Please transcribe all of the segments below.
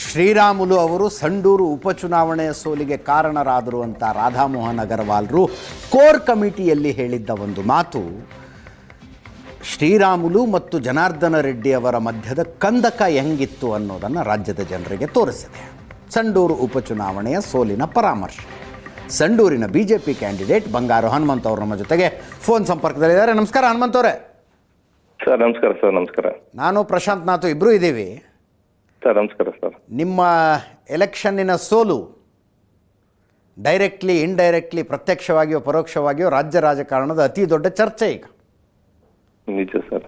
ಶ್ರೀರಾಮುಲು ಅವರು ಸಂಡೂರು ಉಪಚುನಾವಣೆಯ ಸೋಲಿಗೆ ಕಾರಣರಾದರು ಅಂತ ರಾಧಾಮೋಹನ್ ಅಗರ್ವಾಲ್ರು ಕೋರ್ ಕಮಿಟಿಯಲ್ಲಿ ಹೇಳಿದ್ದ ಒಂದು ಮಾತು ಶ್ರೀರಾಮುಲು ಮತ್ತು ಜನಾರ್ದನ ರೆಡ್ಡಿ ಅವರ ಮಧ್ಯದ ಕಂದಕ ಹೆಂಗಿತ್ತು ಅನ್ನೋದನ್ನು ರಾಜ್ಯದ ಜನರಿಗೆ ತೋರಿಸಿದೆ. ಸಂಡೂರು ಉಪಚುನಾವಣೆಯ ಸೋಲಿನ ಪರಾಮರ್ಶೆ. ಸಂಡೂರಿನ ಬಿಜೆಪಿ ಕ್ಯಾಂಡಿಡೇಟ್ ಬಂಗಾರು ಹನುಮಂತ್ ಅವರು ನಮ್ಮ ಜೊತೆಗೆ ಫೋನ್ ಸಂಪರ್ಕದಲ್ಲಿದ್ದಾರೆ. ನಮಸ್ಕಾರ ಹನುಮಂತ್ ಅವರೇ. ಸರ್ ನಮಸ್ಕಾರ. ಸರ್ ನಮಸ್ಕಾರ. ನಾನು ಪ್ರಶಾಂತ್ ನಾಥ್ ಇಬ್ಬರೂ ಇದ್ದೀವಿ. ಸರ್ ನಮಸ್ಕಾರ. ಸರ್ ನಿಮ್ಮ ಎಲೆಕ್ಷನ್ನಿನ ಸೋಲು ಡೈರೆಕ್ಟ್ಲಿ ಇಂಡೈರೆಕ್ಟ್ಲಿ ಪ್ರತ್ಯಕ್ಷವಾಗಿಯೋ ಪರೋಕ್ಷವಾಗಿಯೋ ರಾಜ್ಯ ರಾಜಕಾರಣದ ಅತಿ ದೊಡ್ಡ ಚರ್ಚೆ ಈಗ. ನಿಜ ಸರ್.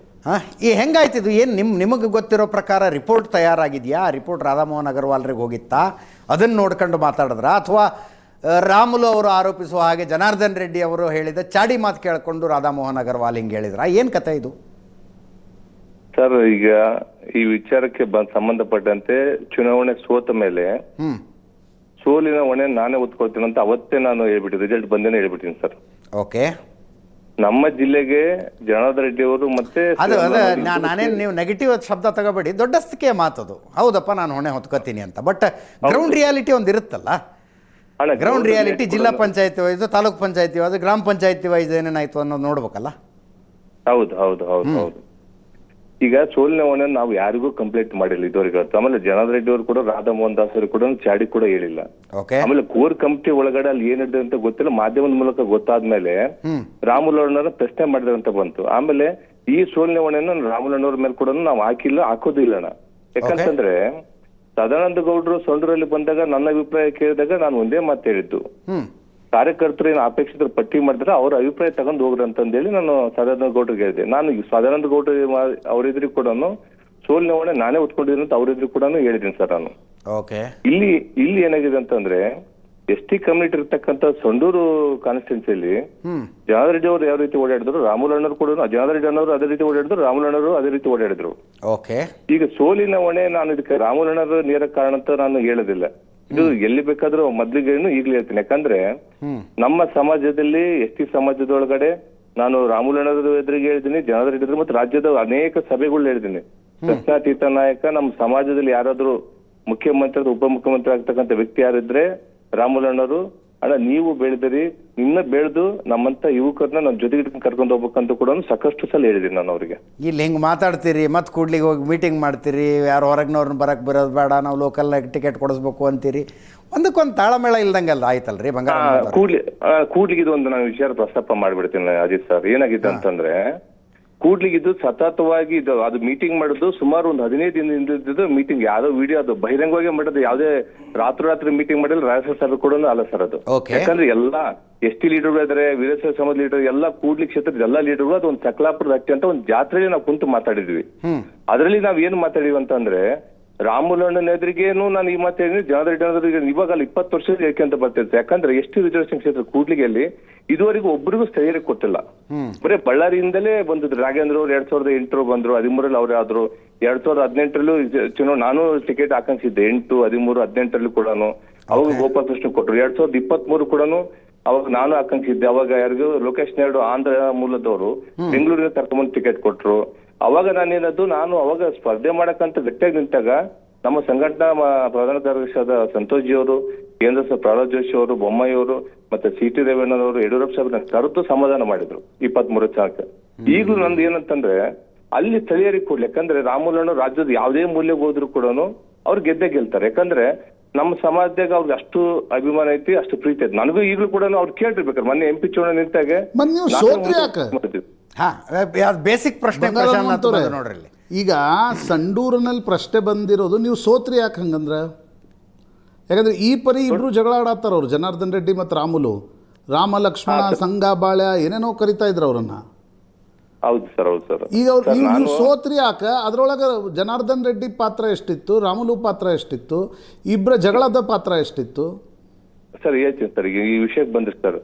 ಈ ಹೆಂಗಾಯ್ತಿದ್ದು? ಏನು ನಿಮಗೆ ಗೊತ್ತಿರೋ ಪ್ರಕಾರ ರಿಪೋರ್ಟ್ ತಯಾರಾಗಿದೆಯಾ? ಆ ರಿಪೋರ್ಟ್ ರಾಧಾಮೋಹನ್ ಅಗರ್ವಾಲ್ರಿಗೆ ಹೋಗಿತ್ತಾ? ಅದನ್ನು ನೋಡ್ಕೊಂಡು ಮಾತಾಡಿದ್ರ ಅಥವಾ ರಾಮುಲು ಅವರು ಆರೋಪಿಸುವ ಹಾಗೆ ಜನಾರ್ದನ್ ರೆಡ್ಡಿ ಅವರು ಹೇಳಿದ ಚಾಡಿ ಮಾತು ಕೇಳಿಕೊಂಡು ರಾಧಾಮೋಹನ್ ಅಗರ್ವಾಲ್ ಹಿಂಗೆ ಹೇಳಿದ್ರ? ಏನು ಕತೆ ಇದು? ಸರ್ ಈಗ ಈ ವಿಚಾರಕ್ಕೆ ಸಂಬಂಧಪಟ್ಟಂತೆ ಚುನಾವಣೆ ಸೋತ ಮೇಲೆ ಸೋಲಿನ ಹೊಣೆ ನಾನೇ ಹೊತ್ಕೊಳ್ತೀನಿ ಅಂತ ಅವತ್ತೇ ನಾನು ಹೇಳ್ಬಿಟ್ಟು ರಿಸಲ್ಟ್ ಬಂದೇನೆ ಹೇಳ್ಬಿಟ್ಟಿನಿ ಸರ್. ಓಕೆ. ನಮ್ಮ ಜಿಲ್ಲೆಗೆ ಜನಾರ್ದನ್ ರೆಡ್ಡಿ ಅವರು ಮತ್ತೆ ನಾನೇನು ನೀವು ನೆಗೆಟಿವ್ ಶಬ್ದ ತಗೋಬೇಡಿ, ದೊಡ್ಡಸ್ತಿಕೆಯ ಮಾತದು. ಹೌದಪ್ಪ ನಾನು ಹೊಣೆ ಹೊತ್ಕೋತೀನಿ ಅಂತ. ಬಟ್ ಗ್ರೌಂಡ್ ರಿಯಾಲಿಟಿ ಒಂದು ಇರುತ್ತಲ್ಲ. ಗ್ರೌಂಡ್ ರಿಯಾಲಿಟಿ ಜಿಲ್ಲಾ ಪಂಚಾಯತಿ ವೈಸ್, ತಾಲೂಕ್ ಪಂಚಾಯತಿ ವೈಸ್, ಗ್ರಾಮ ಪಂಚಾಯತಿ ವೈಸ್ ಏನೇನಾಯ್ತು ಅನ್ನೋದು ನೋಡ್ಬೇಕಲ್ಲ. ಹೌದು ಹೌದು ಹೌದು ಹೌದು. ಈಗ ಸೋಲಿನ ಹೊಣೆ ನಾವು ಯಾರಿಗೂ ಕಂಪ್ಲೇಂಟ್ ಮಾಡಿಲ್ಲ ಇದುವರೆಗೆ. ಆಮೇಲೆ ಜನಾರ್ದನ್ ರೆಡ್ಡಿ ಅವರು ಕೂಡ ರಾಧಾಮೋಹನ್ ದಾಸ್ ಅವರು ಕೂಡ ಚಾಡಿ ಕೂಡ ಹೇಳಿಲ್ಲ. ಆಮೇಲೆ ಕೋರ್ ಕಮಿಟಿ ಒಳಗಡೆ ಅಲ್ಲಿ ಏನಿದೆ ಅಂತ ಗೊತ್ತಿಲ್ಲ, ಮಾಧ್ಯಮದ ಮೂಲಕ ಗೊತ್ತಾದ್ಮೇಲೆ ರಾಮುಲು ಅವ್ರನ್ನ ಪ್ರಶ್ನೆ ಮಾಡಿದ್ರೆ ಅಂತ ಬಂತು. ಆಮೇಲೆ ಈ ಸೋಲಿನ ಹೊಣೆನ ರಾಮುಲು ಅವ್ರ ಮೇಲೆ ಕೂಡ ನಾವು ಹಾಕೋದಿಲ್ಲ. ಯಾಕಂತಂದ್ರೆ ಸದಾನಂದ ಗೌಡರು ಸಂಡೂರಲ್ಲಿ ಬಂದಾಗ ನನ್ನ ಅಭಿಪ್ರಾಯ ಕೇಳಿದಾಗ ನಾನು ಒಂದೇ ಮಾತು ಹೇಳಿದ್ದು, ಕಾರ್ಯಕರ್ತರು ಏನು ಅಪೇಕ್ಷಿತರ ಪಟ್ಟಿ ಮಾಡಿದ್ರೆ ಅವ್ರ ಅಭಿಪ್ರಾಯ ತಗೊಂಡು ಹೋಗ್ರಿ ಅಂತಂದೇಳಿ ನಾನು ಸದಾನಂದ ಗೌಡ್ರಿಗೆ ಹೇಳಿದೆ. ನಾನು ಸದಾನಂದ ಗೌಡ್ರು ಅವ್ರಿದ್ರಿಗೆ ಕೂಡ ಸೋಲಿನ ಹೊಣೆ ನಾನೇ ಹೊತ್ಕೊಂಡಿದ್ದೀನಿ ಅಂತ ಅವ್ರಿದ್ರು ಕೂಡ ಹೇಳಿದ್ದೀನಿ ಸರ್ ನಾನು. ಇಲ್ಲಿ ಏನಾಗಿದೆ ಅಂತಂದ್ರೆ ST ಕಮ್ಯುನಿಟಿ ಇರ್ತಕ್ಕಂಥ ಸಂಡೂರು ಕಾನ್ಸ್ಟಿಟ್ಯೂನ್ಸಿಯಲ್ಲಿ ಜನಾರ್ದನ್ ರೆಡ್ಡಿ ಅವರು ಯಾವ ರೀತಿ ಓಡಾಡಿದ್ರು, ರಾಮುಲು ಅಣ್ಣರು ಕೂಡ ಜನಾರ್ದನ್ ರೆಡ್ಡಿ ಅನ್ನೋರು ಅದೇ ರೀತಿ ಓಡಾಡಿದ್ರು, ರಾಮುಲು ಅಣ್ಣರು ಅದೇ ರೀತಿ ಓಡಾಡಿದ್ರು. ಈಗ ಸೋಲಿನ ಹೊಣೆ ನಾನು ಇದಕ್ಕೆ ರಾಮುಲು ಅಣ್ಣರು ನೇರ ಕಾರಣ ಅಂತ ನಾನು ಹೇಳೋದಿಲ್ಲ. ಇದು ಎಲ್ಲಿ ಬೇಕಾದ್ರೂ ಮೊದ್ಲಿಗೆ ಈಗಲೇ ಹೇಳ್ತೀನಿ. ಯಾಕಂದ್ರೆ ನಮ್ಮ ಸಮಾಜದಲ್ಲಿ ST ಸಮಾಜದೊಳಗಡೆ ನಾನು ರಾಮುಲು ಅಣ್ಣರ ಎದುರಿಗೆ ಹೇಳಿದ್ದೀನಿ, ಜನಾರ್ದನ್ ರೆಡ್ಡಿ ಮತ್ತು ರಾಜ್ಯದ ಅನೇಕ ಸಭೆಗಳು ಹೇಳಿದ್ದೀನಿ. ಪ್ರಶ್ನಾತೀತ ನಾಯಕ ನಮ್ಮ ಸಮಾಜದಲ್ಲಿ ಯಾರಾದ್ರೂ ಮುಖ್ಯಮಂತ್ರಿ ಉಪಮುಖ್ಯಮಂತ್ರಿ ಆಗ್ತಕ್ಕಂಥ ವ್ಯಕ್ತಿ ಯಾರಿದ್ರೆ ರಾಮುಲು ಅಣ್ಣರು, ಅಣ್ಣ ನೀವು ಬೆಳೆದಿರಿ, ಇನ್ನ ಬೆಳೆದು ನಮ್ಮಂತ ಯುವಕರನ್ನ ನಮ್ಮ ಜೊತೆಗೆ ಕರ್ಕೊಂಡು ಹೋಗ್ಬೇಕಂತ ಕೂಡ ಸಾಕಷ್ಟು ಸಲ ಹೇಳಿದ್ದೀನಿ ನಾನು ಅವ್ರಿಗೆ. ಇಲ್ಲಿ ಹಿಂಗ್ ಮಾತಾಡ್ತೀರಿ, ಮತ್ ಕೂಡ್ಲಿಗೆ ಹೋಗಿ ಮೀಟಿಂಗ್ ಮಾಡ್ತೀರಿ, ಯಾರು ಹೊರಗ್ನವ್ರನ್ನ ಬರಕ್ ಬರೋದು ಬೇಡ, ನಾವು ಲೋಕಲ್ ಟಿಕೆಟ್ ಕೊಡಿಸ್ಬೇಕು ಅಂತೀರಿ. ಒಂದಕ್ಕೊಂದು ತಾಳಮೇಳ ಇಲ್ದಂಗೆಲ್ಲ ಆಯ್ತಲ್ರಿ ಬಂಗಾರ? ಕೂಡ್ಲಿಗೆ ಇದು ಒಂದು ನಾನು ವಿಚಾರ ಪ್ರಸ್ತಾಪ ಮಾಡ್ಬಿಡ್ತೀನಿ ಅಜಿತ್ ಸರ್. ಏನಾಗಿದೆ ಅಂತಂದ್ರೆ ಕೂಡ್ಲಿಗಿದ್ದು ಸತತವಾಗಿ ಇದು ಅದು ಮೀಟಿಂಗ್ ಮಾಡೋದು ಸುಮಾರು ಒಂದು 15 ದಿನದಿಂದ ಮೀಟಿಂಗ್, ಯಾವ್ದೋ ವಿಡಿಯೋ ಅದು ಬಹಿರಂಗವಾಗಿ ಮಾಡೋದು, ಯಾವುದೇ ರಾತ್ರಿ ಮೀಟಿಂಗ್ ಮಾಡಿಲ್ಲ ರಾಜ್ಯ ಸಭೆ ಕೂಡ ಅಲ್ಲ ಸರ್ ಅದು. ಯಾಕಂದ್ರೆ ಎಲ್ಲಾ ST ಲೀಡರ್ಗಳು ಇದಾರೆ, ವೀರಶೈವ ಸಮಾಜ ಲೀಡರ್, ಎಲ್ಲಾ ಕೂಡ್ಲಿ ಕ್ಷೇತ್ರದ ಎಲ್ಲಾ ಲೀಡರ್ಗಳು ಅದು ಒಂದು ಚಕ್ಲಾಪುರದ ಹಟ್ಟಿ ಅಂತ ಒಂದು ಜಾತ್ರೆಯಲ್ಲಿ ನಾವು ಕುಂತು ಮಾತಾಡಿದ್ವಿ. ಅದರಲ್ಲಿ ನಾವ್ ಏನ್ ಮಾತಾಡಿವಿ ಅಂತಂದ್ರೆ ರಾಮುಲು ಅಣ್ಣನ ಎದುರಿಗೇನು ನಾನು ಈ ಮಾತು ಹೇಳಿದ್ರೆ ಜನಾರ್ದನ್ ರೆಡ್ಡಿ ಇವಾಗ ಅಲ್ಲಿ 20 ವರ್ಷ ಏಕೆ ಅಂತ ಬರ್ತಿರುತ್ತೆ. ಯಾಕಂದ್ರೆ ST ರಿಸರ್ವೇಶನ್ ಕ್ಷೇತ್ರ ಕೂಡ್ಲಿಗೆಯಲ್ಲಿ ಇದುವರೆಗೂ ಒಬ್ಬರಿಗೂ ಸ್ಥಳೀಯರೇ ಕೊಟ್ಟಿಲ್ಲ. ಬರೀ ಬಳ್ಳಾರಿಯಿಂದಲೇ ಬಂದಿದ್ರು. ರಾಘೇಂದ್ರ ಅವರು 2008 ಬಂದ್ರು, 13 ಅವ್ರು ಆದ್ರು. 2018ರಲ್ಲೂ ಚುನಾವಣೆ ನಾನು ಟಿಕೆಟ್ ಆಕಾಂಕ್ಷಿದ್ದೆ, 8, 13, 18ರಲ್ಲಿ ಕೂಡ ಅವಾಗ ಗೋಪಾಲ್ ಕೃಷ್ಣ ಕೊಟ್ರು. 2023 ಕೂಡ ಅವಾಗ ನಾನು ಆಕಾಂಕ್ಷಿದ್ದೆ. ಅವಾಗ ಯಾರಿಗೂ ಲೋಕೇಶ್ ನಾಯ್ಡು ಆಂಧ್ರ ಮೂಲದವರು ಬೆಂಗಳೂರಿಗೆ ಕರ್ಕೊಂಡ್ಬಂದು ಟಿಕೆಟ್ ಕೊಟ್ರು. ಅವಾಗ ನಾನು ಅವಾಗ ಸ್ಪರ್ಧೆ ಮಾಡಕ್ಕಂತ ಗಟ್ಟಿಯಾಗಿ ನಿಂತಾಗ ನಮ್ಮ ಸಂಘಟನಾ ಪ್ರಧಾನ ಕಾರ್ಯದರ್ಶಿಯಾದ ಸಂತೋಷ್ ಜಿ ಅವರು, ಕೇಂದ್ರ ಸಚಿವ ಪ್ರಹ್ಲಾದ್ ಜೋಶಿ ಅವರು, ಬೊಮ್ಮಾಯಿ ಅವರು, ಮತ್ತೆ CT ರವೀಂದ್ರನವರು, ಯಡಿಯೂರಪ್ಪ ಸಾಹೇಬ್ರನ್ನ ಕರೆದು ಸಮಾಧಾನ ಮಾಡಿದ್ರು 23 ಚಾಣಕ್ಕೆ. ಈಗಲೂ ನಂದು ಏನಂತಂದ್ರೆ ಅಲ್ಲಿ ಸ್ಥಳೀಯರಿಗೆ ಕೊಡ್ಲಿ. ಯಾಕಂದ್ರೆ ರಾಮುಲು ಅಣ್ಣರು ರಾಜ್ಯದ ಯಾವುದೇ ಮೂಲ್ಯಕ್ಕೆ ಹೋದ್ರು ಕೂಡ ಅವ್ರು ಗೆದ್ದೇ ಗೆಲ್ತಾರೆ. ಯಾಕಂದ್ರೆ ನಮ್ಮ ಸಮಾಜದಾಗ ಅವ್ರಿಗೆ ಅಷ್ಟು ಅಭಿಮಾನ ಐತಿ, ಅಷ್ಟು ಪ್ರೀತಿ ಐತಿ. ನನಗೂ ಈಗಲೂ ಕೂಡ ಅವ್ರು ಕೇಳಿರ್ಬೇಕಾರೆ ಮೊನ್ನೆ MP ಚುನಾವಣೆ ನಿಂತಾಗ ಬೇಸಿಕ್ ಪ್ರಶ್ನೆ ನೋಡ್ರಿ. ಈಗ ಸಂಡೂರಿನಲ್ಲಿ ಪ್ರಶ್ನೆ ಬಂದಿರೋದು ನೀವು ಸೋತ್ರಿ ಯಾಕೆ ಹಂಗಂದ್ರೆ? ಯಾಕಂದ್ರೆ ಈ ಪರಿ ಇಬ್ರು ಜಗಳ ಆಡತ್ತಾರ ಅವ್ರು, ಜನಾರ್ದನ್ ರೆಡ್ಡಿ ಮತ್ತು ರಾಮುಲು. ರಾಮ ಲಕ್ಷ್ಮಣ ಸಂಘ ಬಾಳ್ಯ ಏನೇನೋ ಕರಿತಾ ಇದ್ರು ಅವ್ರನ್ನ. ಹೌದು ಸರ್, ಹೌದು ಸರ್. ಈಗ ನೀವು ಸೋತ್ರಿ ಯಾಕೆ? ಅದ್ರೊಳಗೆ ಜನಾರ್ದನ್ ರೆಡ್ಡಿ ಪಾತ್ರ ಎಷ್ಟಿತ್ತು, ರಾಮುಲು ಪಾತ್ರ ಎಷ್ಟಿತ್ತು, ಇಬ್ಬರ ಜಗಳದ ಪಾತ್ರ ಎಷ್ಟಿತ್ತು ಸರ್? ಹೇಳ್ತೀನಿ ಸರ್. ಈಗ ಈ ವಿಷಯಕ್ಕೆ ಬಂದ್ರಿ ಸರ್,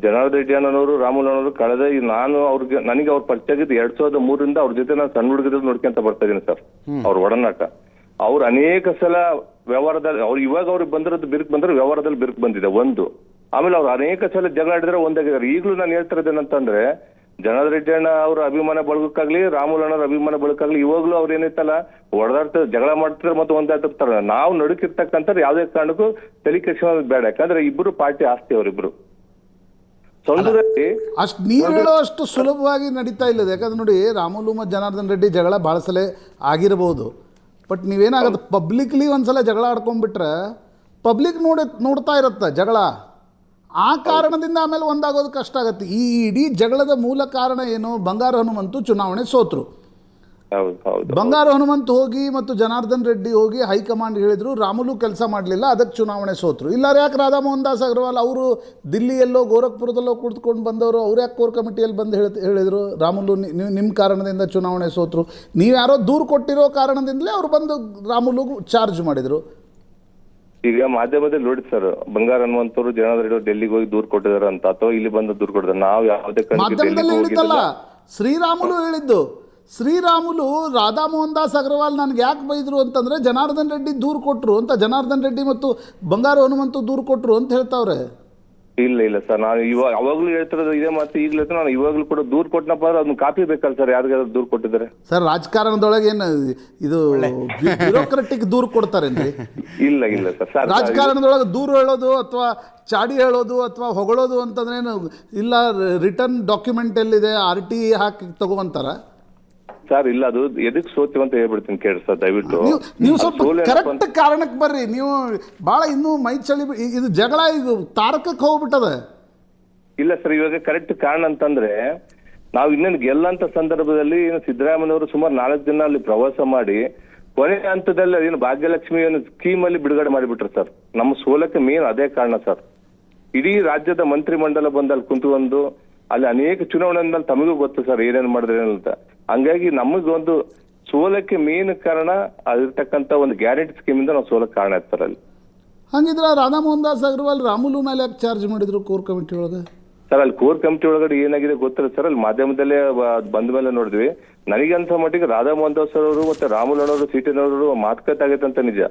ಜನಾರ್ದನ್ ರೆಡ್ಡಿ ಅನ್ನೋರು ರಾಮುಲು ಅನ್ನೋರು ಕಳೆದ ನಾನು ನನಗೆ ಅವ್ರ ಪರಿಚಯ ಆಗಿದ್ದು 2003ರಿಂದ ಅವ್ರ ಜೊತೆ ನಾನು ಸಣ್ಣ ಹುಡುಗರಲ್ಲಿ ನೋಡ್ಕೊಂತ ಬರ್ತಾ ಇದೀನಿ ಸರ್. ಅವ್ರ ಒಡನಾಟ ಅವ್ರು ಅನೇಕ ಸಲ ವ್ಯವಹಾರದಲ್ಲಿ ಇವಾಗ ಅವ್ರಿಗೆ ಬಂದಿರೋದು ಬಿರುಕು ಬಂದ್ರೆ ವ್ಯವಹಾರದಲ್ಲಿ ಬಿರುಕು ಬಂದಿದೆ ಒಂದು. ಆಮೇಲೆ ಅವ್ರು ಅನೇಕ ಸಲ ಜಗಳ ಆಡಿದ್ರೆ ಒಂದಾಗಿದ್ದಾರೆ. ಈಗಲೂ ನಾನು ಹೇಳ್ತಾ ಇದ್ದೇನಂತಂದ್ರೆ ಜನಾರ್ದನ್ ರೆಡ್ಡಿ ಅಣ್ಣ ಅವ್ರ ಅಭಿಮಾನ ಬಳಗಕ್ಕಾಗ್ಲಿ ರಾಮುಲು ಅಣ್ಣವ್ರ ಅಭಿಮಾನ ಬಳಗಕ್ಕಾಗ್ಲಿ ಇವಾಗ್ಲೂ ಅವ್ರು ಏನೈತಲ್ಲ ಹೊಡೆದಾಡ್ತಾರೆ, ಜಗಳ ಮಾಡ್ತಾರೆ ಮತ್ತೆ ಒಂದಾಡ್ತಿರ್ತಾರೆ. ನಾವು ನಡುಕಿರ್ತಕ್ಕಂಥ ಯಾವುದೇ ಕಾರಣಕ್ಕೂ ತಲೆ ಕೆಡಿಸ್ಕೊಳ್ಳೋದು ಬೇಡ. ಯಾಕಂದ್ರೆ ಇಬ್ರು ಪಾರ್ಟಿ ಆಸ್ತಿ ಅವರಿಬ್ರು. ಅಷ್ಟು ನೀವು ಹೇಳೋ ಅಷ್ಟು ಸುಲಭವಾಗಿ ನಡೀತಾ ಇಲ್ಲ. ಯಾಕಂದ್ರೆ ನೋಡಿ, ರಾಮುಲು ಮತ್ತು ಜನಾರ್ದನ್ ರೆಡ್ಡಿ ಜಗಳ ಭಾಳ ಸಲ ಆಗಿರ್ಬೋದು. ಬಟ್ ನೀವೇನಾಗುತ್ತೆ, ಪಬ್ಲಿಕ್ಲಿ ಒಂದ್ಸಲ ಜಗಳ ಆಡ್ಕೊಂಡ್ಬಿಟ್ರೆ ಪಬ್ಲಿಕ್ ನೋಡ್ತಾ ಇರುತ್ತೆ ಜಗಳ. ಆ ಕಾರಣದಿಂದ ಆಮೇಲೆ ಒಂದಾಗೋದು ಕಷ್ಟ ಆಗುತ್ತೆ. ಈ ಇಡೀ ಜಗಳದ ಮೂಲ ಕಾರಣ ಏನು? ಬಂಗಾರ ಹನುಮಂತು ಚುನಾವಣೆ ಸೋತರು. ಬಂಗಾರ ಹನುಮಂತ್ ಹೋಗಿ ಮತ್ತು ಜನಾರ್ದನ್ ರೆಡ್ಡಿ ಹೋಗಿ ಹೈಕಮಾಂಡ್ ಹೇಳಿದ್ರು, ರಾಮುಲು ಕೆಲಸ ಮಾಡಲಿಲ್ಲ, ಅದಕ್ಕೆ ಚುನಾವಣೆ ಸೋತರು. ಇಲ್ಲಾರ ಯಾಕೆ ರಾಧಾ ಮೋಹನ್ ದಾಸ್ ಅಗರ್ವಾಲ್ ಅವರು ದಿಲ್ಲಿಯಲ್ಲೋ ಗೋರಖ್ಪುರದಲ್ಲೋ ಕುಳಿತುಕೊಂಡು ಬಂದವರು, ಅವ್ರು ಯಾಕೆ ಕೋರ್ ಕಮಿಟಿಯಲ್ಲಿ ಬಂದು ಹೇಳಿದರು ರಾಮುಲು ನಿಮ್ಮ ಕಾರಣದಿಂದ ಚುನಾವಣೆ ಸೋತರು? ನೀವು ಯಾರೋ ದೂರು ಕೊಟ್ಟಿರೋ ಕಾರಣದಿಂದಲೇ ಅವ್ರು ಬಂದು ರಾಮುಲು ಚಾರ್ಜ್ ಮಾಡಿದರು. ಈಗ ಮಾಧ್ಯಮದಲ್ಲಿ ನೋಡಿ ಸರ್, ಬಂಗಾರ ಹನುಮಂತರು ಜನಾರ್ದನ್ ರೆಡ್ಡಿ ಡೆಲ್ಲಿಗೆ ಹೋಗಿ ದೂರು ಕೊಟ್ಟಿದಾರ ಅಂತ, ಅಥವಾ ಇಲ್ಲಿ ಬಂದು ದೂರು ಕೊಟ್ಟಿದ್ದಾರೆ. ನಾವು ಯಾವುದೇ ಮಾಧ್ಯಮದಲ್ಲಿ ಹೇಳಿದ್ದಲ್ಲ, ಶ್ರೀರಾಮುಲು ಹೇಳಿದ್ದು. ಶ್ರೀರಾಮುಲು ರಾಧಾ ಮೋಹನ್ ದಾಸ್ ಅಗರ್ವಾಲ್ ನನಗೆ ಯಾಕೆ ಬೈದರು ಅಂತಂದರೆ ಜನಾರ್ದನ್ ರೆಡ್ಡಿ ದೂರು ಕೊಟ್ಟರು ಅಂತ, ಜನಾರ್ದನ್ ರೆಡ್ಡಿ ಮತ್ತು ಬಂಗಾರ ಹನುಮಂತು ದೂರು ಕೊಟ್ಟರು ಅಂತ ಹೇಳ್ತಾವ್ರೆ. ಇಲ್ಲ ಸರ್, ನಾನು ಅವಾಗ್ಲೂ ಹೇಳ್ತಿರೋದು ಇದೇ ಮಾತು. ಈಗಲೂ ನಾನು ಇವಾಗ್ಲೂ ಕೂಡ ದೂರು ಕೊಟ್ಟನಪ್ಪ, ಅದನ್ನ ಕಾಪಿ ಬೇಕಲ್ಲ ಸರ್, ಯಾರಿಗಾದ್ರು ದೂರು ಕೊಟ್ಟಿದ್ದಾರೆ ಸರ್? ರಾಜಕಾರಣದೊಳಗೆ ಏನು ಇದು ಬ್ಯೂರೋಕ್ರೆಟಿಕ್ ದೂರು ಕೊಡ್ತಾರೇನ್ರಿ? ಇಲ್ಲ ಸರ್, ರಾಜಕಾರಣದೊಳಗೆ ದೂರು ಹೇಳೋದು ಅಥವಾ ಚಾಡಿ ಹೇಳೋದು ಅಥವಾ ಹೊಗಳೋದು ಅಂತಂದ್ರೇನು ಇಲ್ಲ, ರಿಟರ್ನ್ ಡಾಕ್ಯುಮೆಂಟ್ ಎಲ್ಲಿದೆ, RT ಹಾಕಿ ತಗೋವಂತಾರ ಸರ್? ಇಲ್ಲ, ಅದು ಎದಕ್ ಸೋತೀವಿ ಅಂತ ಹೇಳ್ಬಿಡ್ತೀನಿ ಕೇಳಿ ಸರ್, ದಯವಿಟ್ಟು ನೀವು ಸ್ವಲ್ಪ ಕರೆಕ್ಟ್ ಕಾರಣಕ್ಕೆ ಬರ್ರಿ. ನೀವು ಭಾಳ ಇನ್ನೂ ಮೈ ಚಳಿ, ಇದು ಜಗಳ ಇದು ತಾರಕಕ್ಕೆ ಹೋಗ್ಬಿಟ್ಟದ. ಇಲ್ಲ ಸರ್, ಇವಾಗ ಕರೆಕ್ಟ್ ಕಾರಣ ಅಂತಂದ್ರೆ ನಾವು ಇನ್ನೇನು ಗೆಲ್ಲಂತ ಸಂದರ್ಭದಲ್ಲಿ ಸಿದ್ದರಾಮಯ್ಯನವರು ಸುಮಾರು 4 ದಿನ ಅಲ್ಲಿ ಪ್ರವಾಸ ಮಾಡಿ ಕೊನೆ ಹಂತದಲ್ಲಿ ಅದೇನು ಭಾಗ್ಯಲಕ್ಷ್ಮಿ ಸ್ಕೀಮ್ ಅಲ್ಲಿ ಬಿಡುಗಡೆ ಮಾಡಿಬಿಟ್ರು ಸರ್. ನಮ್ಮ ಸೋಲಕ್ಕೆ ಮೇನ್ ಅದೇ ಕಾರಣ ಸರ್. ಇಡೀ ರಾಜ್ಯದ ಮಂತ್ರಿ ಮಂಡಲ ಬಂದು ಅಲ್ಲಿ ಕುಂತ್ಕೊಂಡು ಅಲ್ಲಿ ಅನೇಕ ಚುನಾವಣೆ ತಮಗೂ ಗೊತ್ತು ಸರ್ ಏನೇನು ಮಾಡಿದ್ರೆ ಅಂತ. ಹಂಗಾಗಿ ನಮಗೊಂದು ಸೋಲಕ್ಕೆ ಮೇನ್ ಕಾರಣ ಅದಿರ್ತಕ್ಕಂಥ ಒಂದು ಗ್ಯಾರಂಟಿ ಸ್ಕೀಮ್ ಇಂದ ನಾವು ಸೋಲಕ್ಕೆ ಕಾರಣ ಇರ್ತಾರೆ ಅಲ್ಲಿ. ಹಂಗಿದ್ರೆ ರಾಧಾ ಮೋಹನ್ ದಾಸ್ ಅಗರ್ವಾಲ್ ರಾಮುಲು ಮೇಲೆ ಯಾಕೆ ಚಾರ್ಜ್ ಮಾಡಿದ್ರು ಕೋರ್ ಕಮಿಟಿ ಒಳಗೆ? ಸರ್, ಅಲ್ಲಿ ಕೋರ್ ಕಮಿಟಿ ಒಳಗಡೆ ಏನಾಗಿದೆ ಗೊತ್ತಿಲ್ಲ ಸರ್. ಅಲ್ಲಿ ಮಾಧ್ಯಮದಲ್ಲೇ ಬಂದ ಮೇಲೆ ನೋಡಿದ್ವಿ. ನನಗಂತ ಮಟ್ಟಿಗೆ ರಾಧಾ ಮೋಹನ್ ದಾಸ್ ಅವರು ಮತ್ತೆ ರಾಮುಲು ಅಣ್ಣವರು ಸೀಟನವರು ಮಾತುಕತೆ ಆಗೈತೆ ಅಂತ ನಿಜ.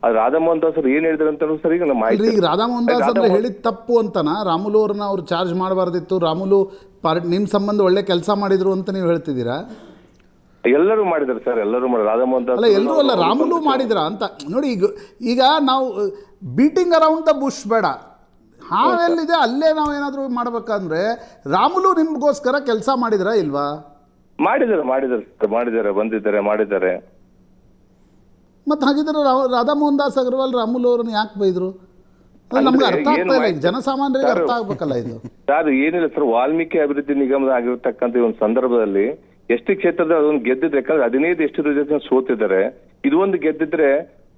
ಅದು ರಾಧಾ ಮೋಹನ್ ದಾಸ್ ಅವ್ರು ಏನ್ ಹೇಳಿದ್ರು ಅಂತ ಸರ್ ಈಗ ನಮ್ಮ ಈಗ ರಾಧಾ ಮೋಹನ್ ದಾಸ್ ಅಂದ್ರೆ ಹೇಳಿದ ತಪ್ಪು ಅಂತನ? ರಾಮುಲು ಅವ್ರನ್ನ ಅವ್ರು ಚಾರ್ಜ್ ಮಾಡಬಾರ್ದಿತ್ತು, ರಾಮುಲು ನಿಮ್ ಸಂಬಂಧ ಒಳ್ಳೆ ಕೆಲಸ ಮಾಡಿದ್ರು ಅಂತ ನೀವು ಹೇಳ್ತಿದ್ದೀರಾ? ಎಲ್ಲರೂ ಮಾಡಿದಾರೆ ಸರ್, ಎಲ್ಲರೂ ಮಾಡಿ. ರಾಧಾ ಮೋಹನ್ ದಾಸ್ ಅಲ್ಲ, ಎಲ್ಲರೂ ಅಲ್ಲ, ರಾಮುಲು ಮಾಡಿದ್ರ ಅಂತ ನೋಡಿ. ಈಗ ನಾವು ಬೀಟಿಂಗ್ ಅರೌಂಡ್ ದ ಬುಷ್ ಬೇಡ, ಹಾವೆಲ್ಲಿದೆ ಅಲ್ಲೇ ನಾವು ಏನಾದರೂ ಮಾಡ್ಬೇಕಂದ್ರೆ ರಾಮುಲು ನಿಮ್ಗೋಸ್ಕರ ಕೆಲಸ ಮಾಡಿದ್ರ ಇಲ್ವಾ? ಮಾಡಿದ್ದಾರೆ ಬಂದಿದ್ದಾರೆ. ಮತ್ತೆ ಹಾಗಿದ್ರೆ ರಾಧಾ ಮೋಹನ್ ದಾಸ್ ಅಗರ್ವಾಲ್ ರಾಮುಲು ಅವ್ರನ್ನ ಯಾಕೆ ಬೈದ್ರು? ನಮ್ಗೆ ಅರ್ಥ ಆಗ್ತಾ ಇಲ್ಲ, ಜನಸಾಮಾನ್ಯರಿಗೆ ಅರ್ಥ ಆಗ್ಬೇಕಲ್ಲ ಇದು. ಸರ್, ಏನಿಲ್ಲ ಸರ್, ವಾಲ್ಮೀಕಿ ಅಭಿವೃದ್ಧಿ ನಿಗಮದ ಆಗಿರ್ತಕ್ಕಂಥ ಒಂದು ಸಂದರ್ಭದಲ್ಲಿ ಎಷ್ಟು ಕ್ಷೇತ್ರದ ಅದೊಂದು ಗೆದ್ದಿದ್ರೆ, ಯಾಕಂದ್ರೆ 15 ಎಷ್ಟು ಜೊತೆ ಸೋತಿದ್ದಾರೆ. ಇದು ಒಂದು ಗೆದ್ದಿದ್ರೆ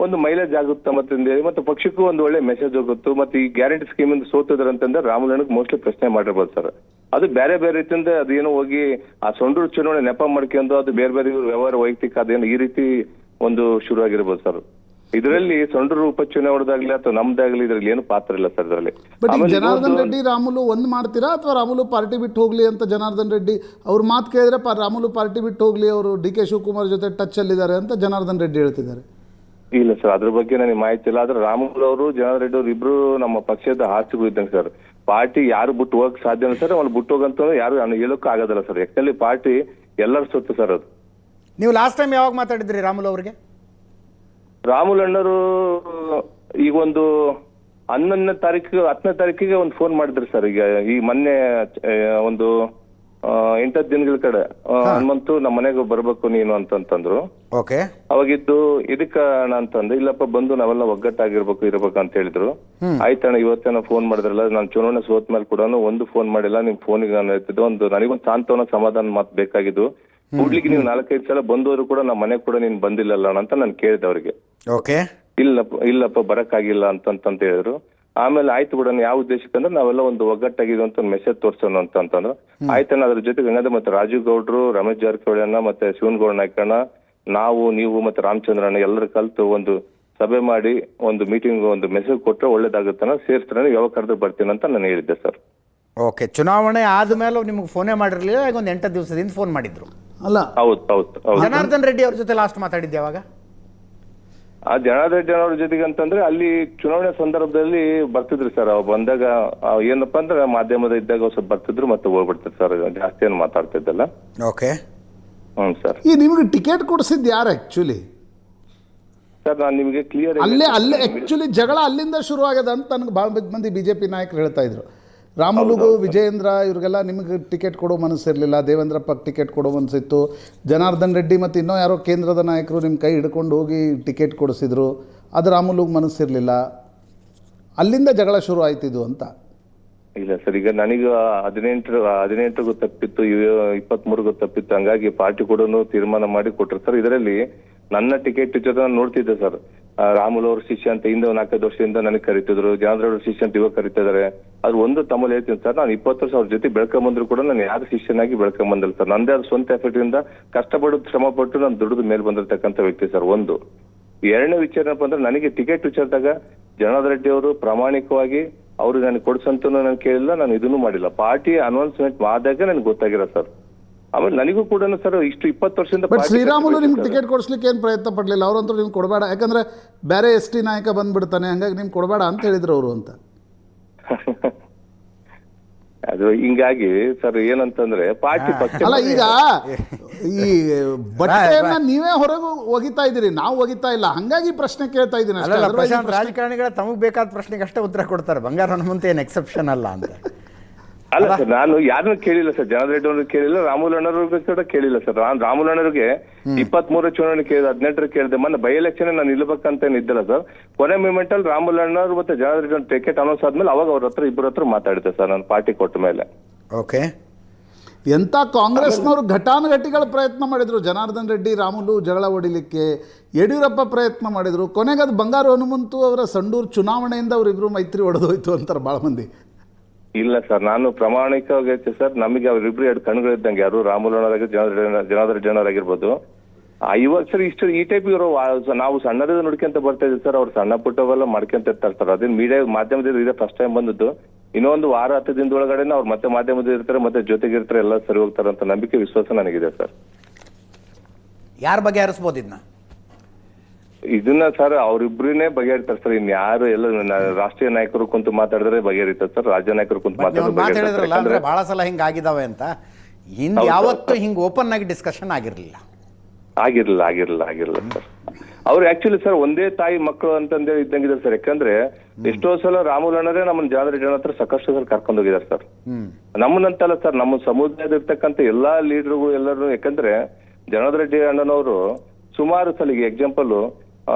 ಒಂದು ಮೈಲೇಜ್ ಆಗುತ್ತೆ ಮತ್ತೆ ಪಕ್ಷಕ್ಕೂ ಒಂದು ಒಳ್ಳೆ ಮೆಸೇಜ್ ಹೋಗುತ್ತೆ. ಮತ್ತೆ ಈ ಗ್ಯಾರಂಟಿ ಸ್ಕೀಮ್ ಇಂದ ಸೋತಿದ್ದಾರೆ ಅಂತಂದ್ರೆ ರಾಮುಲಣ್ಣಗೆ ಮೋಸ್ಟ್ಲಿ ಪ್ರಶ್ನೆ ಮಾಡಿರ್ಬೋದು ಸರ್. ಅದು ಬೇರೆ ರೀತಿಯಿಂದ ಅದೇನೋ ಹೋಗಿ ಆ ಸೊಂಡೂರು ಚುನಾವಣೆ ನೆಪ ಮಾಡ್ಕೊಂಡು ಅದು ಬೇರೆ ವ್ಯವಹಾರ ವೈಯಕ್ತಿಕ ಅದೇನು ಈ ರೀತಿ ಒಂದು ಶುರು ಆಗಿರ್ಬೋದು ಸರ್. ಇದರಲ್ಲಿ ಸೊಂಡೂರು ಉಪಚುನಾವಣೆದಾಗ್ಲಿ ಅಥವಾ ನಮ್ದಾಗ್ಲಿ ಇದ್ರಲ್ಲಿ ಏನು ಪಾತ್ರ ಇಲ್ಲ ಸರ್ ಇದರಲ್ಲಿ. ಜನಾರ್ದನ್ ರೆಡ್ಡಿ ರಾಮುಲು ಒಂದ್ ಮಾಡ್ತೀರಾ ಅಥವಾ ರಾಮುಲು ಪಾರ್ಟಿ ಬಿಟ್ಟು ಹೋಗ್ಲಿ ಅಂತ ಜನಾರ್ದನ್ ರೆಡ್ಡಿ ಅವ್ರ ಮಾತು ಕೇಳಿದ್ರೆ ರಾಮುಲು ಪಾರ್ಟಿ ಬಿಟ್ಟು ಹೋಗ್ಲಿ, ಅವರು DK ಶಿವಕುಮಾರ್ ಜೊತೆ ಟಚ್ ಅಲ್ಲಿದ್ದಾರೆ ಅಂತ ಜನಾರ್ದನ್ ರೆಡ್ಡಿ ಹೇಳ್ತಿದ್ದಾರೆ? ಇಲ್ಲ ಸರ್, ಅದ್ರ ಬಗ್ಗೆ ನನಗೆ ಮಾಹಿತಿ ಇಲ್ಲ. ಆದ್ರೆ ರಾಮುಲು ಅವರು ಜನಾರ್ದನ್ ರೆಡ್ಡಿ ಅವರು ಇಬ್ರು ನಮ್ಮ ಪಕ್ಷದ ಆಸ್ತಿಗಳು ಇದ್ದಂಗೆ ಸರ್. ಪಾರ್ಟಿ ಯಾರು ಬಿಟ್ಟು ಹೋಗಕ್ ಸಾಧ್ಯ ಸರ್, ಅವ್ರು ಬಿಟ್ಟು ಹೋಗಂತ ಯಾರು ಹೇಳೋಕ್ಕೂ ಆಗೋದಿಲ್ಲ ಸರ್. ಯಾಕಂದ್ರೆ ಪಾರ್ಟಿ ಎಲ್ಲರ ಸೊತ್ತು ಸರ್ ಅದು. ನೀವು ಲಾಸ್ಟ್ ಟೈಮ್ ಯಾವಾಗ ಮಾತಾಡಿದ್ರಿ ರಾಮುಲು ಅವರಿಗೆ? ರಾಮುಲು ಅಣ್ಣರು ಈಗ ಒಂದು 10ನೇ ತಾರೀಕಿಗೆ ಒಂದು ಫೋನ್ ಮಾಡಿದ್ರು ಸರ್. ಈ ಮೊನ್ನೆ ಒಂದು 8 ದಿನಗಳ ಕಡೆ ಹನುಮಂತು ನಮ್ಮ ಮನೆಗೆ ಬರ್ಬೇಕು ನೀನು ಅಂತಂದ್ರು. ಅವಾಗಿದ್ದು ಇದಕ್ಕ ಅಣ್ಣ ಅಂತಂದ್ರೆ, ಇಲ್ಲಪ್ಪ ಬಂದು ನಾವೆಲ್ಲ ಒಗ್ಗಟ್ಟಾಗಿರ್ಬೇಕು ಅಂತ ಹೇಳಿದ್ರು. ಆಯ್ತಣ್ಣ, ಇವತ್ತೇನೋ ಫೋನ್ ಮಾಡಿದ್ರಲ್ಲ, ನಾನು ಚುನಾವಣೆ ಸೋತ್ ಮೇಲೆ ಕೂಡ ಒಂದು ಫೋನ್ ಮಾಡಿಲ್ಲ, ನಿಮ್ ಫೋನಿಗೆ ನಾನು ಹೇಳ್ತಿದ್ದು ನನಗೊಂದು ಸಾಂತ್ವನ ಸಮಾಧಾನ ಮಾತು ಬೇಕಾಗಿದ್ದು. ಕೂಡ್ಲಿಕ್ಕೆ ನೀವು 4-5 ಸಲ ಬಂದವರು ಕೂಡ ನಮ್ಮ ಮನೆ ಕೂಡ ನೀನ್ ಬಂದಿಲ್ಲಲ್ಲ ಅಂತ ನಾನು ಕೇಳಿದೆ ಅವ್ರಿಗೆ. ಇಲ್ಲಪ್ಪ ಬರಕ್ಕಾಗಿಲ್ಲ ಅಂತ ಹೇಳಿದ್ರು. ಆಮೇಲೆ ಆಯ್ತು ಬಿಡೋಣ, ಯಾವ ಉದ್ದೇಶಕ್ಕಂದ್ರೆ ನಾವೆಲ್ಲ ಒಂದು ಒಗ್ಗಟ್ಟಾಗಿದೆ ಅಂತ ಒಂದು ಮೆಸೇಜ್ ತೋರ್ಸೋಣ ಅಂತಂದ್ರು. ಆಯ್ತಣ್ಣ, ಅದ್ರ ಜೊತೆಗೆ ಹಂಗಂದ್ರೆ ಮತ್ತೆ ರಾಜೀವ್ ಗೌಡ್ರು, ರಮೇಶ್ ಜಾರಕಿಹೊಳಿ ಅಣ್ಣ, ಮತ್ತೆ ಶಿವನಗೌಡ ನಾಯ್ಕಣ್ಣ, ನೀವು ಮತ್ತೆ ರಾಮಚಂದ್ರಣ್ಣ ಎಲ್ಲರೂ ಕಲ್ತು ಒಂದು ಸಭೆ ಮಾಡಿ ಒಂದು ಮೀಟಿಂಗ್ ಒಂದು ಮೆಸೇಜ್ ಕೊಟ್ಟರೆ ಒಳ್ಳೇದಾಗುತ್ತಾನ, ಸೇರ್ಸ್ತಾನೆ, ಯಾವಾಗ ಕರೆದು ಬರ್ತೀನಿ ಅಂತ ನಾನು ಹೇಳಿದ್ದೆ ಸರ್. ಚುನಾವಣೆ ಆದ್ಮೇಲೆ ನಿಮ್ಗೆ ಫೋನೇ ಮಾಡಿರ್ಲಿಲ್ಲ, ಈಗ ಒಂದು 8 ದಿವಸದಿಂದ ಫೋನ್ ಮಾಡಿದ್ರು ಅಲ್ಲ? ಹೌದು. ಜನಾರ್ದನ್ ರೆಡ್ಡಿ ಅವ್ರ ಜೊತೆ ಲಾಸ್ಟ್ ಮಾತಾಡಿದ್ದೆ ಯಾವಾಗ? ಆ ಜನಾರ್ದನ್ ರೆಡ್ಡಿ ಅವ್ರ ಜೊತೆಗೆ ಅಂತಂದ್ರೆ ಅಲ್ಲಿ ಚುನಾವಣೆ ಸಂದರ್ಭದಲ್ಲಿ ಬರ್ತಿದ್ರು ಸರ್. ಅವ್ರು ಬಂದಾಗ ಏನಪ್ಪಾ ಅಂದ್ರೆ ಮಾಧ್ಯಮದ ಇದ್ದಾಗ ಸ್ವಲ್ಪ ಬರ್ತಿದ್ರು ಮತ್ತೆ ಹೋಗ್ಬಿಡ್ತಾರೆ ಸರ್. ಜಾಸ್ತಿ ಏನು ಮಾತಾಡ್ತಿದ್ದಲ್ಲ. ಓಕೆ. ಹ್ಞೂ ಸರ್. ಈ ನಿಮಗೆ ಟಿಕೆಟ್ ಕೊಡಿಸಿದ್ದು ಯಾರು ಆ್ಯಕ್ಚುಲಿ? ಸರ್ ನಾನು ನಿಮಗೆ ಕ್ಲಿಯರ್ ಅಲ್ಲೇ ಆ್ಯಕ್ಚುಲಿ ಜಗಳ ಅಲ್ಲಿಂದ ಶುರು ಆಗ್ಯದ ಅಂತ ನನಗೆ ಭಾಳ ಮಂದಿ ಬಿ ಜೆ ಪಿ ನಾಯಕರು ಹೇಳ್ತಾ ಇದ್ರು. ರಾಮುಲುಗೂ ವಿಜಯೇಂದ್ರ ಇವ್ರಿಗೆಲ್ಲ ನಿಮಗೆ ಟಿಕೆಟ್ ಕೊಡೋ ಮನಸ್ಸಿರಲಿಲ್ಲ, ದೇವೇಂದ್ರಪ್ಪಗೆ ಟಿಕೆಟ್ ಕೊಡೋ ಮನಸ್ಸಿತ್ತು, ಜನಾರ್ದನ್ ರೆಡ್ಡಿ ಮತ್ತು ಇನ್ನೂ ಯಾರೋ ಕೇಂದ್ರದ ನಾಯಕರು ನಿಮ್ಮ ಕೈ ಹಿಡ್ಕೊಂಡು ಹೋಗಿ ಟಿಕೆಟ್ ಕೊಡಿಸಿದ್ರು, ಅದು ರಾಮುಲುಗೆ ಮನಸ್ಸಿರಲಿಲ್ಲ, ಅಲ್ಲಿಂದ ಜಗಳ ಶುರು ಆಯ್ತಿದ್ದು ಅಂತ. ಇಲ್ಲ ಸರ್, ಈಗ ನನಗೆ 18 ತಪ್ಪಿತ್ತು, 23 ತಪ್ಪಿತ್ತು. ಹಂಗಾಗಿ ಪಾರ್ಟಿ ಕೂಡ ತೀರ್ಮಾನ ಮಾಡಿ ಕೊಟ್ಟರು ಸರ್. ಇದರಲ್ಲಿ ನನ್ನ ಟಿಕೆಟ್ ಜೊತೆ ನಾನು ನೋಡ್ತಿದ್ದೆ ಸರ್. ರಾಮುಲು ಅವ್ರ ಶಿಷ್ಯ ಅಂತ ಹಿಂದೆ 4-5 ವರ್ಷದಿಂದ ನನಗೆ ಕರಿತಿದ್ರು, ಜನಾರ್ದನ್ ಅವ್ರ ಶಿಷ್ಯ ಅಂತ ಇವಾಗ ಕರಿತಿದ್ದಾರೆ. ಅದು ಒಂದು ತಮ್ಮಲ್ಲಿ ಹೇಳ್ತೀನಿ ಸರ್, ನಾನು 20 ವರ್ಷ ಅವ್ರ ಜೊತೆ ಬೆಳ್ಕೊಂಬಂದ್ರು ಕೂಡ ನಾನು ಯಾರು ಶಿಷ್ಯನಾಗಿ ಬೆಳ್ಕೊಂಬಂದಿಲ್ಲ ಸರ್. ನಂದೇ ಅದು ಸ್ವಂತ ಎಫರ್ಟ್ ಇಂದ ಕಷ್ಟಪಟ್ಟು ಶ್ರಮ ಪಟ್ಟು ನಾನು ದುಡಿದ ಮೇಲೆ ಬಂದಿರ್ತಕ್ಕಂಥ ವ್ಯಕ್ತಿ ಸರ್. ಒಂದು. ಎರಡನೇ ವಿಚಾರ ಏನಪ್ಪ ಅಂದ್ರೆ, ನನಗೆ ಟಿಕೆಟ್ ವಿಚಾರದಾಗ ಜನಾರ್ದನ್ ರೆಡ್ಡಿ ಅವರು ಪ್ರಾಮಾಣಿಕವಾಗಿ ಅವ್ರು ನನಗೆ ಕೊಡ್ಸಂತೂ ನಾನು ಕೇಳಿಲ್ಲ, ನಾನು ಇದನ್ನು ಮಾಡಿಲ್ಲ. ಪಾರ್ಟಿ ಅನೌನ್ಸ್ಮೆಂಟ್ ಆದಾಗ ನನಗೆ ಗೊತ್ತಾಗಿರೋ ಸರ್. ಆಮೇಲೆ ನನಗೂ ಕೂಡ ಸರ್ ಇಷ್ಟು 20 ವರ್ಷದಿಂದ ಬಟ್ ಶ್ರೀರಾಮುಲು ನಿಮ್ಗೆ ಟಿಕೆಟ್ ಕೊಡಿಸ್ಲಿಕ್ಕೆ ಏನು ಪ್ರಯತ್ನ ಪಡಲಿಲ್ಲ. ಅವರಂತೂ ನಿಮ್ಗೆ ಕೊಡಬೇಡ, ಯಾಕಂದ್ರೆ ಬೇರೆ ST ನಾಯಕ ಬಂದ್ಬಿಡ್ತಾನೆ, ಹಂಗಾಗಿ ನಿಮ್ಗೆ ಕೊಡಬೇಡ ಅಂತ ಹೇಳಿದ್ರು ಅವರು ಅಂತ. ಅದು ಹಿಂಗಾಗಿ ಸರ್ ಏನಂತಂದ್ರೆ ಪಾರ್ಟಿ ಪಕ್ಷ ಅಲ್ಲ, ಈಗ ಈ ಬಟ್ಟೆಯನ್ನ ನೀವೇ ಹೊರಗೆ ಒಗಿತಾ ಇದ್ದೀರಿ, ನಾವು ಒಗಿತಾ ಇಲ್ಲ, ಹಂಗಾಗಿ ಪ್ರಶ್ನೆ ಕೇಳ್ತಾ ಇದ್ದೀನಿ ಅಷ್ಟೇ. ಅಲ್ಲ, Otherwise ಪ್ರಶಾಂತ್, ರಾಜಕಾರಣಿಗಳ ತಮಗೆ ಬೇಕಾದ ಪ್ರಶ್ನೆಗೆ ಅಷ್ಟೇ ಉತ್ತರ ಕೊಡ್ತಾರೆ. ಬಂಗಾರ ಹನುಮಂತ ಏನು ಎಕ್ಸೆಪ್ಷನ್ ಅಲ್ಲ ಅಂತ. ಅಲ್ಲ ಸರ್, ನಾನು ಯಾರನ್ನೂ ಕೇಳಿಲ್ಲ ಸರ್. ಜನಾರ್ದನ್ ರೆಡ್ಡಿ ಅವ್ರಿಗೆ ಕೇಳಿಲ್ಲ, ರಾಮುಲು ಅಣ್ಣವ್ರಿಗೆ ಕೂಡ ಕೇಳಿಲ್ಲ ಸರ್. ನಾನು ರಾಮುಲು ಅಣ್ಣವ್ರಿಗೆ 23 ಚುನಾವಣೆ ಕೇಳಿದೆ, 18 ಕೇಳಿದೆ. ಮೊನ್ನೆ ಬೈ ಎಲೆಕ್ಷನ್ ನಾನು ನಿಲ್ಬೇಕಂತ ಇದ್ದಿಲ್ಲ ಸರ್. ಕೊನೆ ಮೂಮೆಂಟ್ ಅಲ್ಲಿ ರಾಮುಲು ಅಣ್ಣವ್ರು ಮತ್ತೆ ಜನಾರ್ದನ್ ರೆಡ್ಡಿ ಅವ್ರ ಟಿಕೆಟ್ ಅನೌನ್ಸ್ ಆದ್ಮೇಲೆ ಅವಾಗ ಅವ್ರ ಹತ್ರ ಇಬ್ಬರ ಹತ್ರ ಮಾತಾಡಿದೆ ಸರ್, ನಾನು ಪಾರ್ಟಿ ಕೊಟ್ಟ ಮೇಲೆ. ಓಕೆ. ಎಂಥ ಕಾಂಗ್ರೆಸ್ನವರು ಘಟಾನುಘಟಿಗಳ ಪ್ರಯತ್ನ ಮಾಡಿದ್ರು ಜನಾರ್ದನ್ ರೆಡ್ಡಿ ರಾಮುಲು ಜಗಳ ಹೊಡಿಲಿಕ್ಕೆ. ಯಡಿಯೂರಪ್ಪ ಪ್ರಯತ್ನ ಮಾಡಿದ್ರು. ಕೊನೆಗೆ ಅದು ಬಂಗಾರು ಹನುಮಂತು ಅವರ ಸಂಡೂರು ಚುನಾವಣೆಯಿಂದ ಅವರಿಬ್ರು ಮೈತ್ರಿ ಒಡೆದೋಯ್ತು ಅಂತಾರೆ ಭಾಳ ಮಂದಿ. ಇಲ್ಲ ಸರ್, ನಾನು ಪ್ರಾಮಾಣಿಕವಾಗಿ ಸರ್, ನಮಗೆ ಅವ್ರಿಬ್ರು 2 ಕಣ್ಗಳಿದ್ದಂಗೆ, ಯಾರು ರಾಮುಲು ಅಣ್ಣರಾಗಿ ಜನಾರ್ದನ್ ರೆಡ್ಡಿ ಅವರಾಗಿರ್ಬೋದು. ಇವಾಗ ಸರ್ ಇಷ್ಟು ಈ ಟೈಪ್ ಇರೋ ನಾವು ಸಣ್ಣದ ನುಡ್ಕೊಂತ ಬರ್ತಾ ಇದ್ದೀವಿ ಸರ್. ಅವ್ರು ಸಣ್ಣ ಪುಟ್ಟವೆಲ್ಲ ಮಾಡ್ಕೊಂತ ಇರ್ತಾರೆ ಸರ್. ಅದೇನು ಮೀಡಿಯಾ ಮಾಧ್ಯಮದಲ್ಲಿ ಇದೇ ಫಸ್ಟ್ ಟೈಮ್ ಬಂದದ್ದು. ಇನ್ನೊಂದು ವಾರ 10 ದಿನದೊಳಗಡೆ ಅವ್ರು ಮತ್ತೆ ಮಾಧ್ಯಮದಲ್ಲಿ ಇರ್ತಾರೆ, ಮತ್ತೆ ಜೊತೆಗೆ ಇರ್ತಾರೆ, ಎಲ್ಲ ಸರಿ ಹೋಗ್ತಾರೆ ಅಂತ ನಂಬಿಕೆ ವಿಶ್ವಾಸ ನನಗಿದೆ ಸರ್. ಯಾರ ಬಗ್ಗೆ ಹರಿಸ್ಬೋದು ಇದನ್ನ ಸರ್ ಅವ್ರಿಬ್ರನ್ನೇ ಬಗೆಹರಿತಾರೆ ಸರ್. ಇನ್ ಯಾರು ಎಲ್ಲ ರಾಷ್ಟ್ರೀಯ ನಾಯಕರು ಕುಂತು ಮಾತಾಡಿದ್ರೆ ಬಗೆಹರಿತಾರೆ ಸರ್. ರಾಜ್ಯ ನಾಯಕರು ಕುಂತು ಮಾತಾಡಿದ್ರಲ್ಲ ಅಂದ್ರೆ ಬಹಳ ಸಲ ಹಿಂಗಾಗಿದಾವೆ ಅಂತ. ಹಿಂದೆ ಯಾವತ್ತು ಹಿಂಗ್ ಓಪನ್ ಆಗಿ ಡಿಸ್ಕಷನ್ ಆಗಿರ್ಲಿಲ್ಲ ಸರ್. ಅವ್ರು ಆಕ್ಚುಲಿ ಸರ್ ಒಂದೇ ತಾಯಿ ಮಕ್ಕಳು ಅಂತಂದೇಳಿ ಇದ್ದಂಗಿದ್ದಾರೆ ಸರ್. ಯಾಕಂದ್ರೆ ಎಷ್ಟೋ ಸಲ ರಾಮುಲು ಅಣ್ಣರೇ ನಮ್ಮನ್ನ ಜನಾರ್ದನ್ ರೆಡ್ಡಿ ಹತ್ರ ಸಾಕಷ್ಟು ಸರ್ ಕರ್ಕೊಂಡು ಹೋಗಿದ್ದಾರೆ ಸರ್. ನಮ್ಮನ್ನಂತಲ್ಲ ಸರ್, ನಮ್ಮ ಸಮುದಾಯದ ಇರ್ತಕ್ಕಂಥ ಎಲ್ಲಾ ಲೀಡರ್ಗಳು ಎಲ್ಲರೂ. ಯಾಕಂದ್ರೆ ಜನಾರ್ದನ್ ರೆಡ್ಡಿ ಅಣ್ಣನವರು ಸುಮಾರು ಸಲ, ಈಗ ಎಕ್ಸಾಂಪಲ್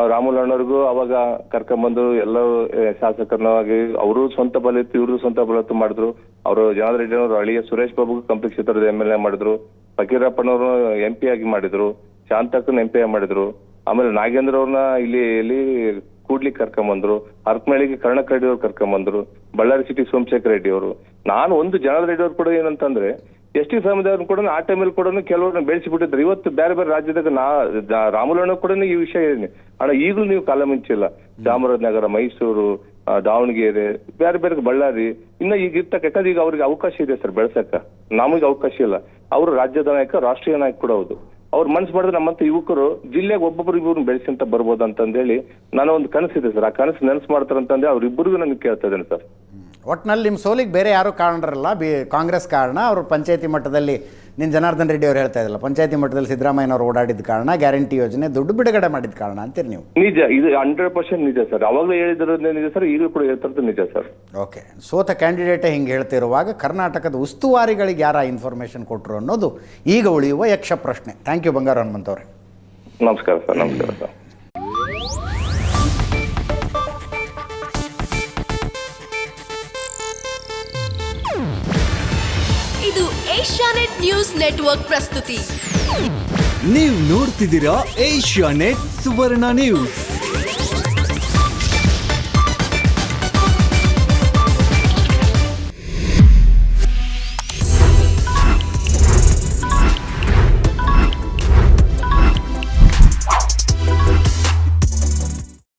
ರಾಮುಲು ಅಣ್ಣವ್ರಿಗೂ ಅವಾಗ ಕರ್ಕೊಂಡ್ಬಂದು ಎಲ್ಲರೂ ಶಾಸಕರನ್ನಾಗಿ ಅವರು ಸ್ವಂತ ಬಲ ಇತ್ತು, ಇವರು ಸ್ವಂತ ಬಲ ಇತ್ತು ಮಾಡಿದ್ರು. ಅವರು ಜನಾರ್ದನ್ ರೆಡ್ಡಿ ಅವರು ಅಳಿಯ ಸುರೇಶ್ ಬಾಬುಗೂ ಕಂಪ್ಲಿ ಕ್ಷೇತ್ರದ MLA ಮಾಡಿದ್ರು. ಫಕೀರಪ್ಪನವರು MP ಆಗಿ ಮಾಡಿದ್ರು. ಶಾಂತಕ್ಕನ MP ಆಗಿ ಮಾಡಿದ್ರು. ಆಮೇಲೆ ನಾಗೇಂದ್ರ ಅವ್ರನ್ನ ಇಲ್ಲಿ ಕೂಡ್ಲಿಕ್ಕೆ ಕರ್ಕೊಂಬಂದ್ರು. ಹರಪನಹಳ್ಳಿಗೆ ಕರ್ಣಕ್ ರೆಡ್ಡಿ ಅವ್ರು ಕರ್ಕೊಂಬಂದ್ರು. ಬಳ್ಳಾರಿ ಸಿಟಿ ಸೋಮಶೇಖರ್ ರೆಡ್ಡಿ ಅವರು. ನಾನು ಒಂದು ಜನಾರ್ದನ್ ರೆಡ್ಡಿ ಅವ್ರು ಕೂಡ ಏನಂತಂದ್ರೆ ST ಸಮುದಾಯವ್ರನ್ನ ಕೂಡ ಆ ಟೈಮಲ್ಲಿ ಕೂಡ ಕೆಲವ್ರನ್ನ ಬೆಳೆಸಿಬಿಟ್ಟಿದ್ರು. ಇವತ್ತು ಬೇರೆ ಬೇರೆ ರಾಜ್ಯದಾಗ ರಾಮುಲು ಅಣ್ಣ ಕೂಡ ಈ ವಿಷಯ ಹೇಳಿನಿ ಅಣ್ಣ, ಈಗಲೂ ನೀವು ಕಾಲ ಮುಂಚಿಲ್ಲ. ಚಾಮರಾಜನಗರ, ಮೈಸೂರು, ದಾವಣಗೆರೆ, ಬೇರೆ ಬೇರೆ ಬಳ್ಳಾರಿ ಇನ್ನ ಈಗ ಇರ್ತಕ್ಕ. ಯಾಕಂದ್ರೆ ಈಗ ಅವ್ರಿಗೆ ಅವಕಾಶ ಇದೆ ಸರ್ ಬೆಳೆಸಕ್ಕ, ನಮಗೆ ಅವಕಾಶ ಇಲ್ಲ. ಅವರು ರಾಜ್ಯದ ನಾಯಕ, ರಾಷ್ಟ್ರೀಯ ನಾಯಕ ಕೂಡ ಹೌದು. ಅವ್ರು ಮನ್ಸು ಮಾಡಿದ್ರೆ ನಮ್ಮಂತ ಯುವಕರು ಜಿಲ್ಲೆಗೆ ಒಬ್ಬೊಬ್ರು ಇವ್ರನ್ನ ಬೆಳೆಸಂತ ಬರ್ಬೋದು ಅಂತಂದೇಳಿ ನಾನು ಒಂದು ಕನಸಿದೆ ಸರ್. ಆ ಕನಸು ನೆನಸು ಮಾಡ್ತಾರಂತಂದ್ರೆ ಅವ್ರಿಬ್ಬರಿಗೂ ನನಗೆ ಕೇಳ್ತಾ ಇದ್ದೇನೆ ಸರ್. ಒಟ್ಟಿನಲ್ಲಿ ನಿಮ್ಮ ಸೋಲಿಗೆ ಬೇರೆ ಯಾರು ಕಾರಣರಲ್ಲ, ಕಾಂಗ್ರೆಸ್ ಕಾರಣ. ಅವರು ಪಂಚಾಯತಿ ಮಟ್ಟದಲ್ಲಿ ನೀನು ಜನಾರ್ದನ್ ರೆಡ್ಡಿ ಅವ್ರು ಹೇಳ್ತಾ ಇದ್ದಲ್ಲ, ಪಂಚಾಯತಿ ಮಟ್ಟದಲ್ಲಿ ಸಿದ್ದರಾಮಯ್ಯನವರು ಓಡಾಡಿದ ಕಾರಣ, ಗ್ಯಾರಂಟಿ ಯೋಜನೆ ದುಡ್ಡು ಬಿಡುಗಡೆ ಮಾಡಿದ ಕಾರಣ ಅಂತೀರಿ ನೀವು? ನಿಜ, ಇದು 100% ನಿಜ ಸರ್. ಅವಾಗಲೂ ಹೇಳಿದ್ರದ್ದೇ ನಿಜ ಸರ್, ಈಗಲೂ ಕೂಡ ಹೇಳ್ತಾರದು ನಿಜ ಸರ್. ಓಕೆ. ಸೋತ ಕ್ಯಾಂಡಿಡೇಟೇ ಹಿಂಗೆ ಹೇಳ್ತಿರುವಾಗ ಕರ್ನಾಟಕದ ಉಸ್ತುವಾರಿಗಳಿಗೆ ಯಾರ ಇನ್ಫಾರ್ಮೇಷನ್ ಕೊಟ್ಟರು ಅನ್ನೋದು ಈಗ ಉಳಿಯುವ ಯಕ್ಷ ಪ್ರಶ್ನೆ. ಥ್ಯಾಂಕ್ ಯು ಬಂಗಾರ ಹನುಮಂತ್ ಅವರೇ. ನಮಸ್ಕಾರ ಸರ್. ನಮಸ್ಕಾರ ಸರ್. ಇದು ಏಷ್ಯಾನೆಟ್ ನ್ಯೂಸ್ ನೆಟ್ವರ್ಕ್ ಪ್ರಸ್ತುತಿ. ನೀವು ನೋಡ್ತಿದ್ದೀರಾ ಏಷ್ಯಾನೆಟ್ ಸುವರ್ಣ ನ್ಯೂಸ್.